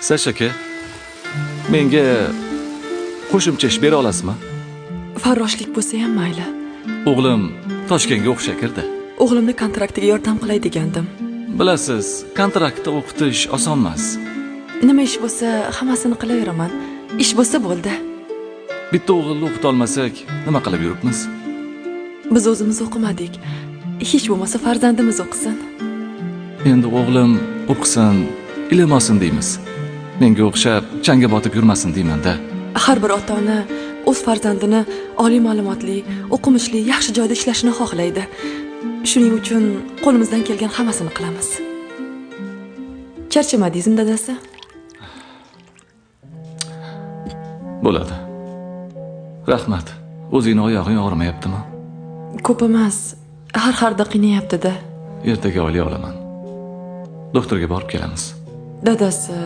Sasha aka, menga qo'shimcha ish bera olasizmi? Farroshlik bo'lsa ham mayli. O'g'lim Toshkentga o'qishga kirdi. O'g'limni kontraktiga yordam qilay degandim. Bilasiz, kontraktda o'qitish oson emas. Nima ish bo'lsa, hammasini qilaveraman. Ish bo'lsa bo'ldi. Bitta o'g'ilni o'qita olmasak, nima qilib yuribmiz? Biz o'zimiz o'qimadik. Hech bo'lmasa farzandimiz o'qisin. Endi o'g'lim o'qisin, ilm olsin deymiz. Menga o'xshab changga botib yurmasin deyman-da. Har bir ota-ona o'z farzandini oliy ma'lumotli, o'qimishli, yaxshi joyda ishlashini xohlaydi. Shuning uchun qo'limizdan kelgan hammasini qilamiz. Charchamadingizmi, dadasi? Bo'ladi. Rahmat. O'zingning oyog'ing og'rimayaptimi? Ko'p emas. Har-harda qiynayapti-da. Ertaga olib olaman. Doktorga borib kelamiz. Dadasi